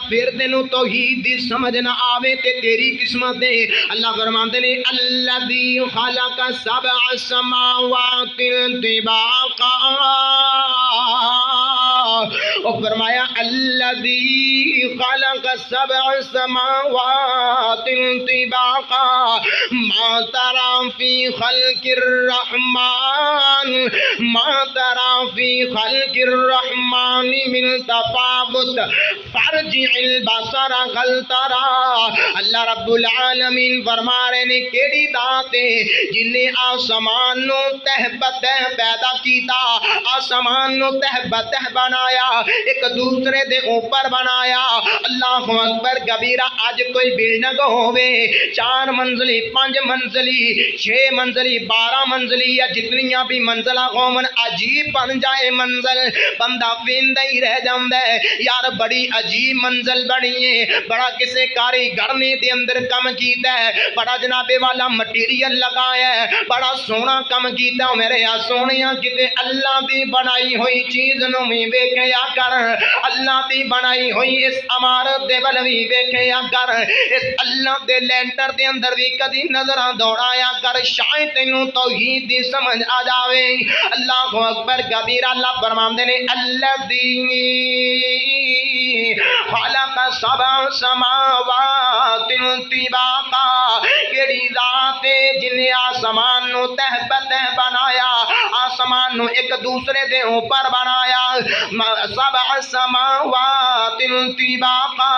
پھر تینوں توحید دی سمجھ نہ آوے تے تیری قسمت ہے۔ اللہ فرماندے نے الذی خلق سبع سماوات طباقا، اور فرمایا الذی خلق سبع سماوات طباقا ما ترى فی خلق الرحمن ما ترى فی خلق الرحمن من تفاوت فرجع البصر هل ترى۔ اللہ رب العالمین فرما رہے نے کیڑی ذات ہے جن نے آسمان نو تہ بتہ پیدا کیتا، آسمان نو تہ بتہ بنایا، ایک دوسرے دے اوپر بنایا۔ اللہ اکبر کبیرہ، اج کوئی بلڈنگ ہووے 4 منزلی 5 منزلی 6 منزلی 12 منزلی یا جتنیاں بھی منزلہ ہوون، عجیب بن جائے منزل، بندہ ویندا ہی رہ جاندا ہے یار بڑی عجیب منزل بنی ہے، بڑا کسے کاریگر نے دے اندر کم کیتا ہے، بڑا جناب والا مٹیریل لگایا ہے، بڑا سونا کم کیتا۔ میرے یا سونیاں کتے اللہ دی بنائی ہوئی چیز نو بھی ویکھیا کر، اللہ دی بنائی ہوئی اس عمارت دے ول بھی ویکھیا کر، اس اللہ دے لینٹر دے اندر بھی کدی نظراں دوڑایا کر، شاید تینوں توحید دی سمجھ آ جاوے۔ اللہ اکبر کبیرہ، اللہ فرماندے نے الذی خلق سبع سماوات طباقا، کیڑی ذات ہے جن نے آسمان نو تہ بتہ بنایا، آسمان نو ایک دوسرے دے اوپر بنایا۔ سبع سماوات طباقا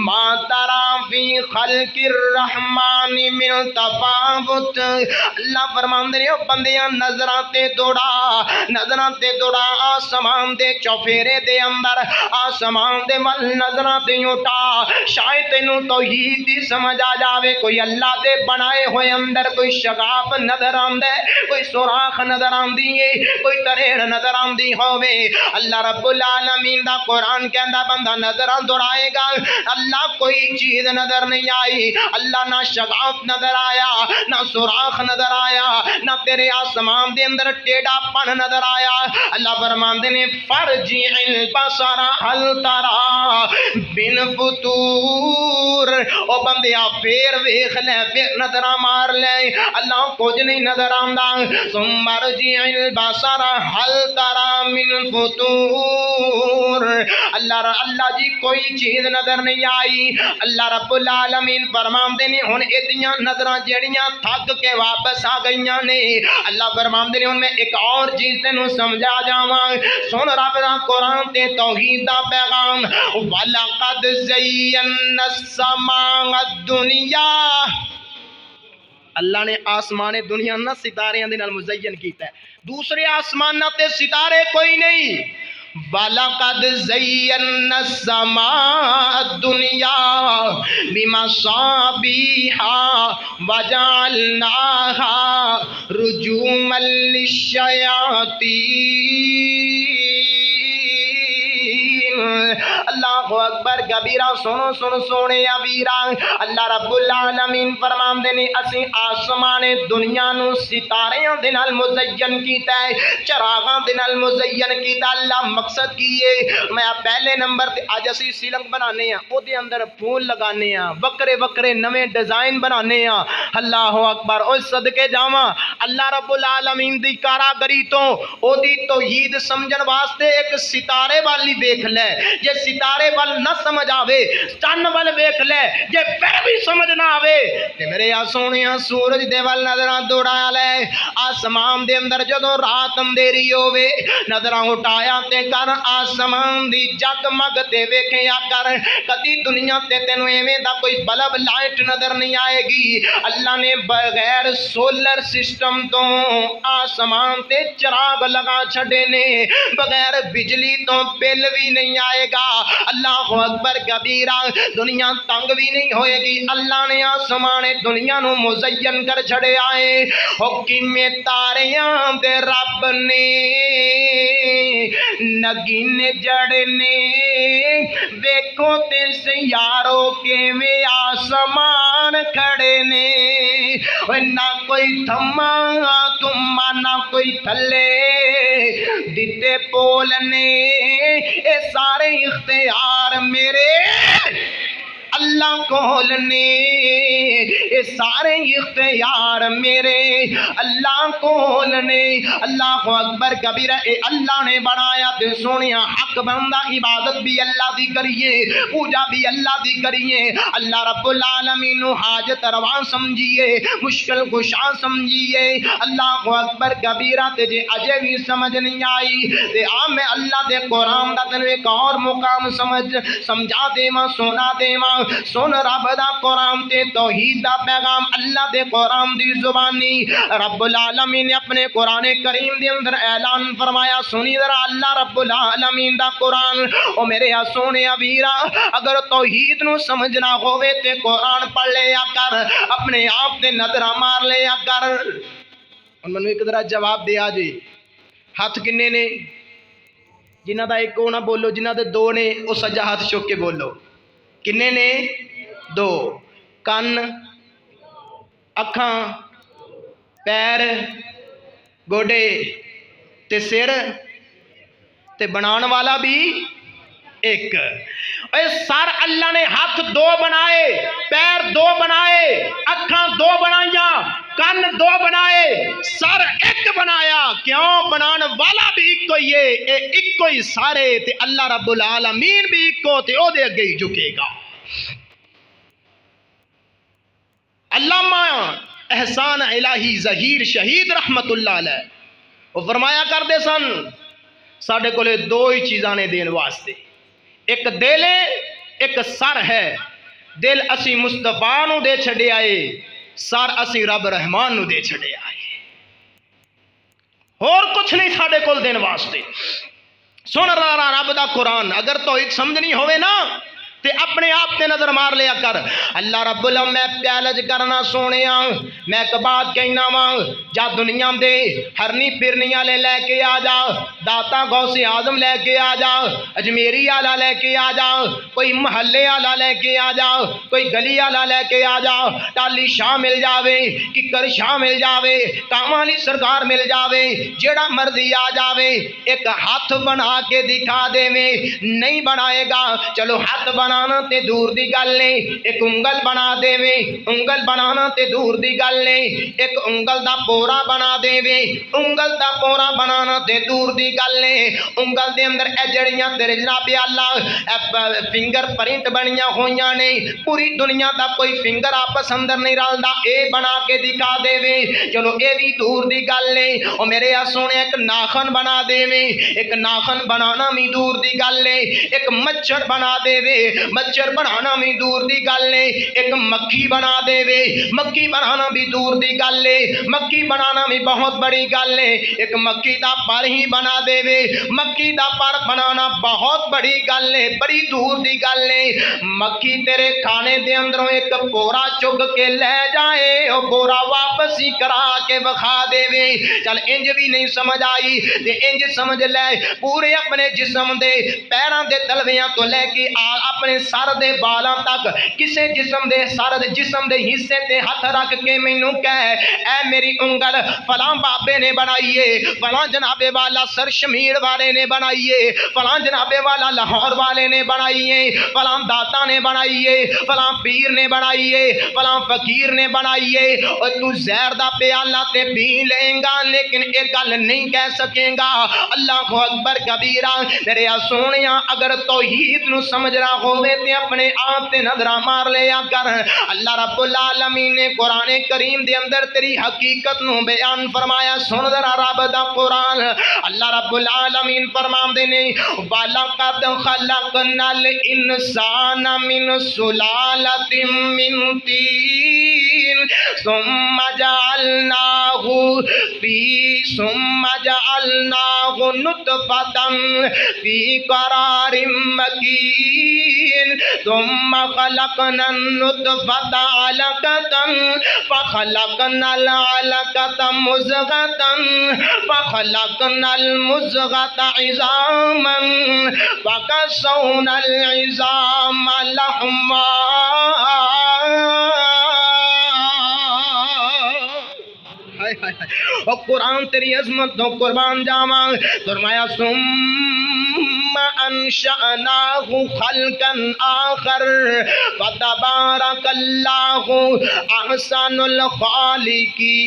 ما ترى فی خلق الرحمن من تفاوت۔ اللہ فرماندے نے او بندیاں نظراں تے دوڑا، نظراں تے دوڑا آسمان دے چوفیرے دے اندر، آسمان دے ول نظراں تے اٹھا، شاید تینوں توحید دی سمجھ آ جاوے۔ کوئی اللہ دے بنائے ہوئے اندر کوئی شگاف نظر آندا ہے، کوئی سوراخ نظر آندی ہے، کوئی تریڑ نظر آندی ہووے۔ اللہ رب العالمین دا قرآن کہندا بندہ نظراں دوڑائے گا، اللہ کوئی چیز نظر نہیں آئی، اللہ نہ شگاف نظر آیا، نہ سوراخ نظر آیا، نہ تیرے آسمان دے اندر ٹیڑھا پن نظر آیا۔ اللہ فرماندے نے فرجع البصر هل ترى من فطور، او بندیا پھر ویکھ لے، پھر نظر مار لے، اللہ کچھ نہیں نظر آندا۔ ثم ارجع البصر هل ترى من فطور، اللہ جی کوئی چیز نظر نہیں آئی۔ اللہ رب العالمین فرماندے نے ہن اتنیاں نظراں جڑیاں تھک کے واپس آ گئیاں نے، اللہ فرماندے نے ہن میں ایک اور چیز تینوں سمجھا جاواں، سن رب دا قرآن تے توحید دا پیغام۔ وَلَقَدْ زَيَّنَّا السَّمَاءَ الدُّنْيَا، اللہ نے آسمان دنیا نہ ستارے دے نال مزین کیتا ہے، دوسرے آسماناں تے ستارے کوئی نہیں۔ وَلَقَدْ زَيَّنَّا السَّمَاءَ الدُّنْيَا بِمَصَابِيحَ وَجَعَلْنَاهَا رُجُومًا لِلشَّيَاطِينِ۔ اللہ اکبر کبیرہ، سنو سن سونے ویرا، اللہ رب العالمین فرماندے نے اسی آسمان دنیا نو ستاریاں دے نال مزین کیتا ہے، چراغاں دے نال مزین کیتا۔ اللہ مقصد کیے میں پہلے نمبر تے اج اسی سیلنگ بنانے ہاں، او دے اندر پھول لگانے ہاں، وکرے وکرے نویں ڈیزائن بنانے ہاں۔ اللہ اکبر، او صدقے جاواں اللہ رب العالمین دی کاراگری تو او دی توحید سمجھن واسطے ایک ستارے والی دیکھ لے، جے ستارے وال نہ سمجھ آوے چن وال ویکھ لے، جے پھر بھی سمجھ نہ آوے تے میرے یا سونیا سورج دے وال نظراں دوڑا لے۔ آسمان دے اندر جدوں رات اندھیری ہووے نظراں اٹھایا تے کر آسمان دی جگمگ تے ویکھیا کر، کدی دنیا تے تینوں ایویں دا کوئی بلب لائٹ نظر نہیں آئے گی۔ اللہ نے بغیر سولر سسٹم تو آسمان تے چراغ لگا چھڑے نے، بغیر بجلی تو بل بھی نہیں آئے گا۔ اللہ اکبر کبیرہ، دنیا تنگ بھی نہیں ہوئے گی۔ اللہ نے آسمان دنیا نو مزین کر چھڑے آئے۔ حکم تاریاں دے رب نے نگین جڑنے، ویکھو تے سیاروں کے میں آسمان کھڑے نے، نہ کوئی تھما تما نہ کوئی تھلے دیتے پول نے، اے سارے اختیار میرے اللہ کول نے، اے سارے اختیار میرے اللہ کول نے۔ اللہ اکبر کبیرہ، اے اللہ نے بنایا تے سونیا حق بندہ عبادت بھی اللہ دی کریے، پوجا بھی اللہ دی کریے، اللہ رب العالمین نو حاجت روا سمجھیے، مشکل کشا سمجھیے۔ اللہ اکبر کبیرہ، تے جے اجے بھی سمجھ نہیں آئی تے میں اللہ دے قرآن دا تینوں ایک اور مقام سمجھا دیواں، سونا دیواں۔ سن رب دا قرآن تے توحید دا پیغام اللہ دے قرآن دی زبانی رب العالمین نے اپنے قرآن کریم دے اندر اعلان فرمایا۔ سنی ذرا اللہ رب العالمین دا قرآن۔ او میرے سونے ویرا، اگر توحید نو سمجھنا ہووے تے قرآن پڑھ لیا کر، اپنے آپ تے نظر مار لیا کر۔ اور منو ایک ذرا جواب دیا جی، ہاتھ کنے نے؟ جنہ دا ایک نہ بولو، جنہ دے دو نے وہ سجا ہاتھ چک کے بولو۔ کنے نے؟ دو۔ کن، اکھاں، پیر، گوڈے تے سر تے بنان والا بھی ایک۔ اے سر اللہ نے ہاتھ دو بنائے، پیر دو بنائے، اکھاں دو بنائیاں، کن دو بنائے، سر ایک بنایا۔ کیوں؟ بنان والا بھی ایک کوئی ہے، اے ایک کوئی سارے تے اللہ رب العالمین بھی ایک کو تے او دے اگے ہی جھکے گا۔ علامہ احسان الہی ظہیر شہید رحمت اللہ علیہ وہ فرمایا کرتے سن، ساڈے کولے دو ہی چیزاں نے دین واسطے، ایک دل ہے، ایک سر ہے۔ دل اسی مصطفیٰ نو دے چھڑے آئے، سر اسی رب رحمان نو دے چھڑے آئے، اور کچھ نہیں ساڈے کول دین واسطے۔ سن رہا رب دا قرآن، اگر توحید سمجھنی ہوئے نا تے اپنے آپ تے نظر مار لیا کر۔ اللہ رب العالمین میں پیالج کرنا سونیا، میں ایک بات کہنا ماں، جا دنیا دے ہرنی پھرنی والے لے کے آ جا، داتا غوث اعظم لے کے آ جا، اجمیری والا لے کے آ جا، کوئی محلے والا لے کے آ جا، کوئی گلی والا لے کے آ جا، ٹالی شاہ مل جاوے، ککر شاہ مل جاوے، کامالی سرکار مل جاوے، جیڑا مرضی آ جاوے، ایک ہاتھ بنا کے دکھا دے میں نہیں بنائے گا۔ چلو ہاتھ بنانا تے دور دی گل نہیں، ایک انگل بنا دے وے، انگل بنانا تے دور دی گل نہیں، ایک انگل دا پورا بنا دے وے، انگل دا پورا بنانا تے دور دی گل نہیں۔ انگل دے اندر اے جڑیاں تیرے جناب اللہ فنگر پرنٹ بنیاں ہویاں نہیں، پوری دنیا دا کوئی فنگر آپس اندر نہیں رلدا، اے بنا کے دکھا دے وے، چلو اے بھی دور دی گل نہیں۔ او میرے سونے ایک ناخن بنا دے وے، ایک ناخن بنانا بھی دور دی گل نہیں، ایک مچھر بنا دے وے، مچھر بنانا بھی دور دی گل ہے، ایک مکھی بنا دے وے، مکھی بنانا بھی دور دی گل ہے، مکھی بنانا بھی بہت بڑی گل ہے، ایک مکھی دا پر ہی بنا دے وے، مکھی دا پر بنانا بہت بڑی گل ہے، بڑی دور دی گل ہے۔ مکھی تیرے کھانے دے اندروں ایک بورا چگ کے لے جائے، او بورا واپس ہی کرا کے بخا دے وے۔ چل انج بھی نہیں سمجھ آئی تے انج سمجھ لے، پورے اپنے جسم دے پیراں دے تلویاں تو لے کے اپنے سر دے بالاں تک کسے جسم دے سر دے جسم دے حصے تے ہاتھ رکھ کے مینوں کہے اے میری انگل فلاں بابے نے بنائیے، فلاں جناب والا سر شمیر والے نے بنائیے، فلاں جناب والا لاہور والے نے بنائیے، فلاں داتا نے بنائیے، فلاں پیر نے بنائیے، فلاں فقیر نے بنائیے۔ اور تو زہر دا پیالہ تے پی لیں گا لیکن ایک گل نہیں کہہ سکیں گا۔ اللہ اکبر کبیرہ۔ میرے سونیاں اگر توحید نو سمجھنا ہووے تے اپنے آپ تے نظراں مار لیا کر۔ اللہ رب العالمین نے قرآن کریم دے اندر تیری حقیقت نو بیان فرمایا، سن ذرا رب دا قرآن۔ اللہ رب العالمین فرماندے نے وَلَقَدْ خَلَقْنَا الْإِنسَانَ مِنْ سُلَالَةٍ مِّن طِينٍ ثُمَّ جَعَلْنَاهُ نُطْفَةً فِي قَرَارٍ مَّكِينٍ ثُمَّ خَلَقْنَا النُّطْفَةَ عَلَقَةً فَخَلَقْنَا الْعَلَقَةَ مُضْغَةً فَخَلَقْنَا الْمُضْغَةَ عِظَامًا فَكَسَوْنَا الْعِظَامَ لَحْمًا۔ اور قرآن تیری عظمت تو قربان جاواں۔ فرمایا ثم انشأناه خلقا آخر فتبارك اللہ احسن الخالقین۔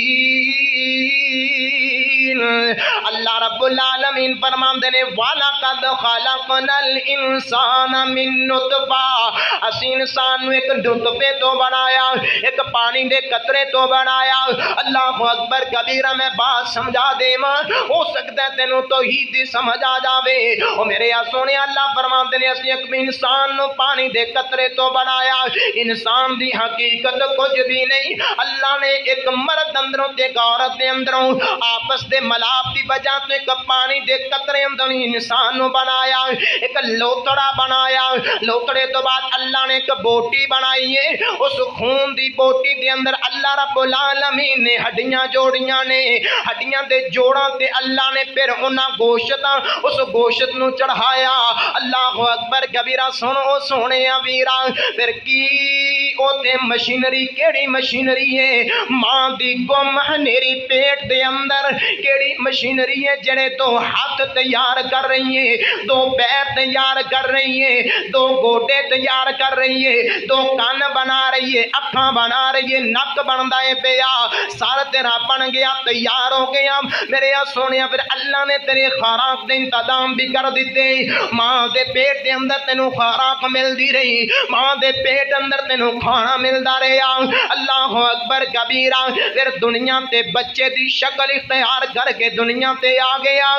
اللہ رب العالمین فرماندے نے وَلَقَدْ خَلَقْنَا الْإِنسَانَ مِن نُطْفَةٍ، اسی انسان نو ایک نطفے تو بنایا، ایک پانی دے قطرے تو بنایا۔ اللہ اکبر کبیرہ، میں بات سمجھا دے ماں، ہو سکتا ہے تینوں توحید دی سمجھ آ جاوے۔ او میرے یا سونے اللہ فرماندے نے اسی ایک انسان نو پانی دے قطرے تو بنایا۔ انسان دی حقیقت کچھ بھی نہیں، اللہ نے ایک مرد اندروں تے ایک عورت دے اندروں آپس دے ملاپ دی وجہ تو ایک پانی دے قطرے اندروں انسان نو بنایا، ایک لوتڑا بنایا۔ لوتڑے تو بعد اللہ نے ایک بوٹی بنائی ہے، اس خون دی بوٹی دے اندر اللہ رب العالمین نے ہڈیاں جوڑیاں نے، ہڈیاں دے جوڑاں تے اللہ نے پھر انہاں گوشتاں اس گوشت نو چڑھایا۔ اللہ اکبر کبیرہ، سنو سونے ویرا، پھر کی اوتے مشینری، کیڑی مشینری ہے؟ ماں دی گم ہنیری پیٹ دے اندر کیڑی مشینری ہے جڑے دو ہاتھ تیار کر رہی ہے، دو پیر تیار کر رہی ہے، دو گوٹے تیار کر رہی ہے، دو کان بنا رہی ہے، اکھاں بنا رہی ہے، نک بندا ہے پیا، سر تیرا بن گیا، تیار ہو گیا۔ میرے سونیا پھر اللہ نے تیرے خوراک دے انتظام بھی کر دیتے، ماں دے پیٹ دے اندر تینوں خوراک ملدی رہی، ماں دے پیٹ اندر تینوں کھانا ملدا رہیا۔ اللہ اکبر کبیرہ، پھر دنیا تے بچے دی شکل اختیار کر کے دنیا تے آ گیا۔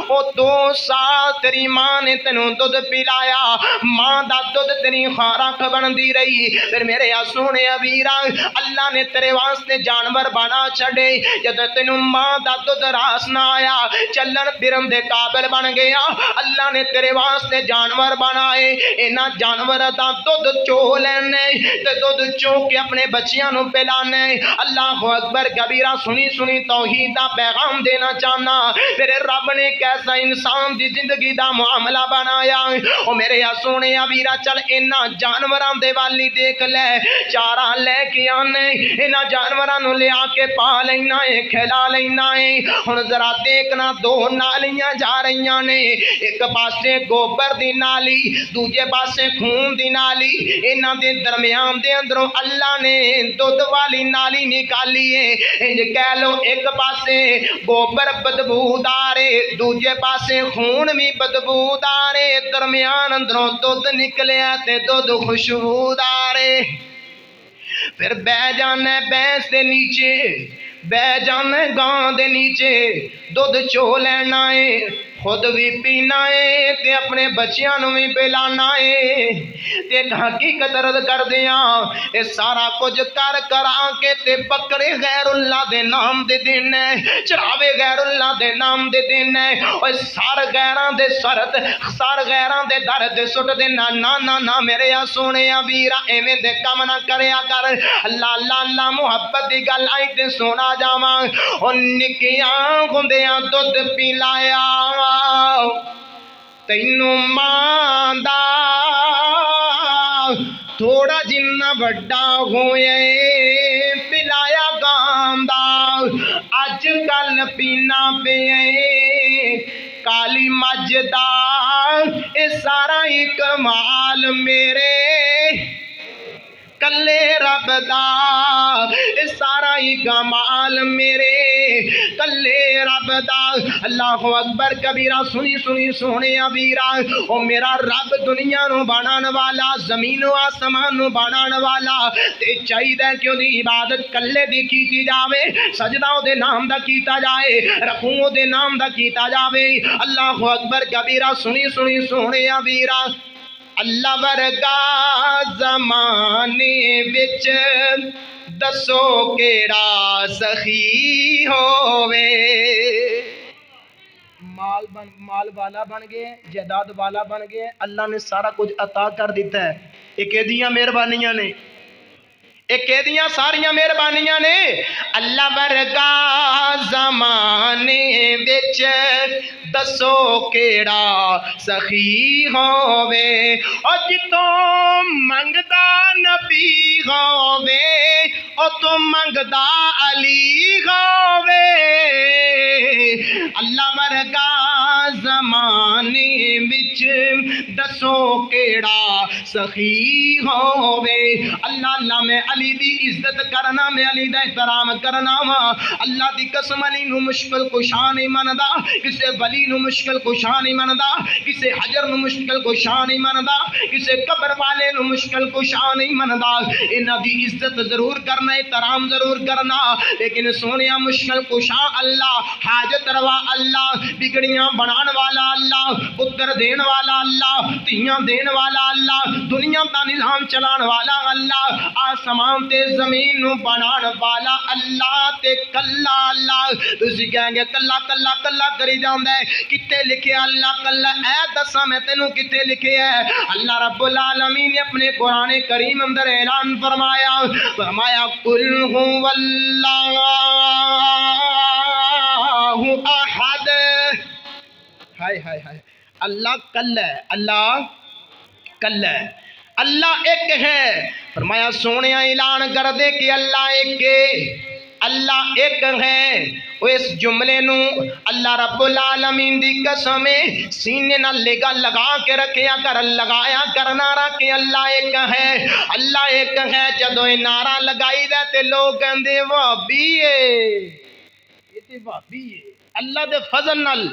او 2 سال تیری ماں نے تینوں دودھ پلایا، ماں دا دودھ تیری خوراک بندی رہی۔ پھر میرے سونے ویرا، اللہ نے تیرے واسطے جانور بنا چھڑے، جد تینوں ماں دا دودھ راس نہ آیا، چلن پھرن دے قابل بن گیا، اللہ نے تیرے واسطے جانور بنائے، انہاں جانور دا دودھ چو لینے تے دودھ چو کے اپنے بچیاں نو پلانے۔ اللہ اکبر کبیرہ، سنی سنی توحید دا پیغام دینا چاہنا، میرے رب نے کیسا انسان دی زندگی دا معاملہ بنایا۔ او میرے سونے ویرا، چل انہاں جانوراں دے والی دیکھ لے، چارہ لے کے آنے، انہاں جانوراں نو لے آ کے پا لینا ہے، کھلا لینا ہے۔ ہن ذرا دیکھنا، 2 نالیاں جا رہیاں نے، ایک پاسے گوبر دی نالی، دوجے پاسے خون دی نالی، انہاں دے درمیان دے اندروں اللہ نے دودھ والی نالی نکالی ہے۔ انج کہہ لو، ایک پاسے گوبر بدبودار ہے، دوجے پاسے خون بھی بدبودار ہے، درمیان اندروں دودھ نکلیا تے دودھ خوشبودار ہے۔ پھر بہ جانا بھینس دے نیچے، بہ جانا گاں دے نیچے، دودھ چو لینا ہے، خود بھی پینا ہے تے اپنے بچیاں نو بھی پلانا ہے۔ تے ایک حقیقت عرض کر دیاں، اے سارا کچھ کر کرا کے تے بکرے غیر اللہ دے نام دے دین ہے، چراوے غیر اللہ دے نام دے دین ہے، اور سار غیراں دے سرت، سار غیراں دے درد سٹ دے نا نا نا نا میرے سونے ویرا، ایویں دے کم نہ کریا کر۔ اللہ اللہ اللہ، محبت دی گل آئی تے سونا جاواں، او نکیاں ہوندیاں دودھ پلایا تینوں ماں دا، تھوڑا جنہ بڑا ہوئے پلایا گاں دا، اج کل پینا پے کالی مجھ دا، اے سارا ہی کمال میرے کلے رب دا، اے سارا ہی کمال میرے کلے رب دا۔ اللہ اکبر کبیرہ، سنی سنی سونے ویرا، او میرا رب دنیا نو بنان والا، زمین و آسمان نو بنان والا، تے چاہیے کہ دی عبادت کلے دی کیتی جاوے، سجدہ دے نام دا کیتا جائے، رکوع دے نام دا کیتا جاوے۔ اللہ اکبر کبیرہ، سنی سنی سونے ویرا، اللہ ورگا زمانے وچ دسو کیڑا سخی ہووے۔ مال والا بن گئے، جائیداد والا بن گئے، اللہ نے سارا کچھ عطا کر دیتا ہے، ایک ایدیاں مہربانیاں نے، ایک ایدیاں ساریاں مہربانیاں نے۔ اللہ ورگا زمانے وچ دسو کیڑا سخی ہووے، اور جتوں منگدا نبی ہووے، اتوں منگدا علی ہووے۔ اللہ ورگا زمانے وچ جیڑا سخی ہووے اللہ اللہ میں علی دی عزت کرنا میں علی دا احترام کرنا وا اللہ دی قسم علی نو مشکل کشا نہیں مندا کسے ولی نو مشکل کشا نہیں مندا کسے حجر نو مشکل کشا نہیں مندا کسے قبر والے نو مشکل کشا نہیں مندا انہاں دی عزت ضرور کرنا احترام ضرور کرنا لیکن سونیا مشکل کشا اللہ حاجت روا اللہ بگڑیاں بنان والا اللہ پتر دین والا اللہ تیاں دین والا اللہ دنیا دا نظام چلان والا اللہ آسمان تے زمین نو بنان والا اللہ تے کلا اللہ تسی کہیں گے کلا کلا کلا کری جاندا ہے کتے لکھے اللہ کلا اے دساں میں تینوں کتے لکھے ہے اللہ رب العالمین نے اپنے قرآن کریم اندر اعلان فرمایا قل هو اللہ احد ہائے ہائے ہائے اللہ کل ہے اللہ کل ہے اللہ ایک ہے فرمایا سونے اعلان کر دے کہ اللہ ایک ہے اللہ ایک ہے وہ اس جملے نو اللہ رب العالمین دی قسم سینے نہ لگا کے رکھیا کر لگایا کرنا رکھ اللہ ایک ہے اللہ ایک ہے جدو یہ نعرہ لگائی دے تے لوگ کہندے وہابی ہے وہابی ہے اللہ دے فضل نال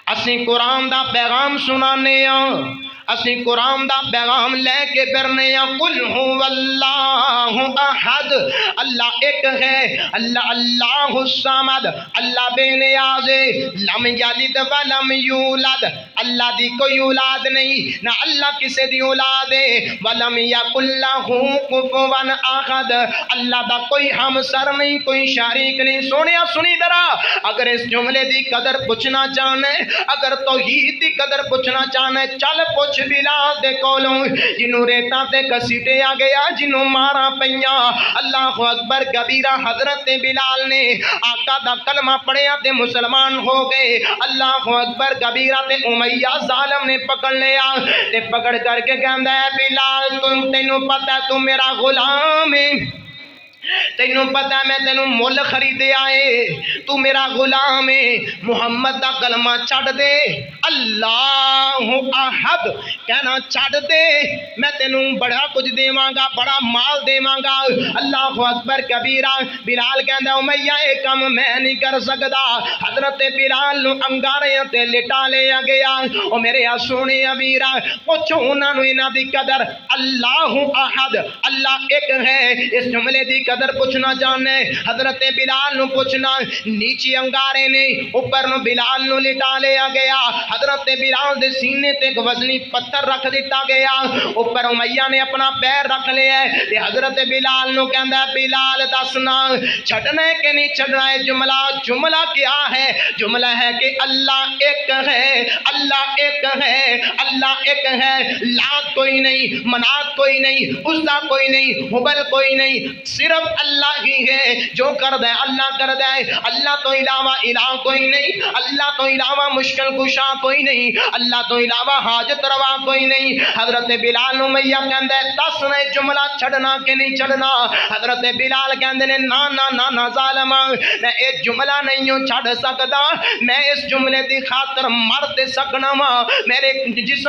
اسی قرآن دا پیغام سنانے اسی قرآن دا پیغام لے کے پھرنے قل هو اللہ احد اللہ ایک ہے اللہ اللہ الصمد اللہ بے نیاز لم یلد ولم یولد اللہ دی کوئی اولاد نہیں نہ اللہ کسی دی اولاد ہے ولم یکن لہ کفوا احد اللہ دا کوئی ہمسر نہیں کوئی شریک نہیں سونیا سنی درا اگر اس جملے دی قدر پوچھنا چاہنے اگر توحید دی قدر پوچھنا چاہنے چل پوچھ بلال دے کولوں جنوں ریتاں تے گھسیٹے آ گیا جنوں مارا پئیاں اللہ اکبر کبیرہ حضرت بلال نے آقا دا کلمہ پڑھیا تے مسلمان ہو گئے اللہ اکبر کبیرہ تے امیہ ظالم نے پکڑ لیا تے پکڑ کر کے کہندا ہے بلال تینوں پتہ ہے تو میرا غلام ہے تینوں پتہ ہے میں تینوں مول خریدے آئے تو میرا غلام ہے محمد دا کلمہ چھڑ دے اللہ احد کہنا چھڑ دے میں تینوں بڑا کچھ دیواں گا بڑا مال دیواں گا اللہ اکبر کبیرہ بلال کہندا امیہ اے کم میں نہیں کر سکدا حضرت بلال نو انگارے تے لٹا لیا گیا او میرے سونے امیرا پوچھو انہاں نو انہاں دی قدر اللہ احد اللہ ایک ہے اس جملے دی قدر پوچھنا چاہنے حضرت بلال نو پوچھنا نیچے انگارے نے اوپر نو بلال نو لٹا لیا گیا حضرت بلال دے سینے تے ایک وزنی پتھر رکھ دیتا گیا اوپر امیہ نے اپنا پیر رکھ لیا تے حضرت بلال نو کہندا بلال دسنا چھڑنا ہے کہ نہیں چھڑنا ہے جملہ کیا ہے جملہ ہے کہ اللہ ایک ہے اللہ ایک ہے اللہ ایک ہے لات کوئی نہیں منات کوئی نہیں عزا کوئی نہیں حبل کوئی نہیں صرف اللہ ہی ہے جو کر دے اللہ کر دے اللہ تو علاوہ الہ کوئی نہیں اللہ تو علاوہ مشکل کشا کوئی نہیں اللہ تو علاوہ حاجت روا کوئی نہیں حضرت بلال امیہ کہندے دس نے جملہ چھڑنا کہ نہیں چھڑنا حضرت بلال کہندے نے نا نا نا نا ظالم میں ایک جملہ نہیں ہوں چھڑ سکتا میں اس جملے دی خاطر مر تے سکنا میرے جسم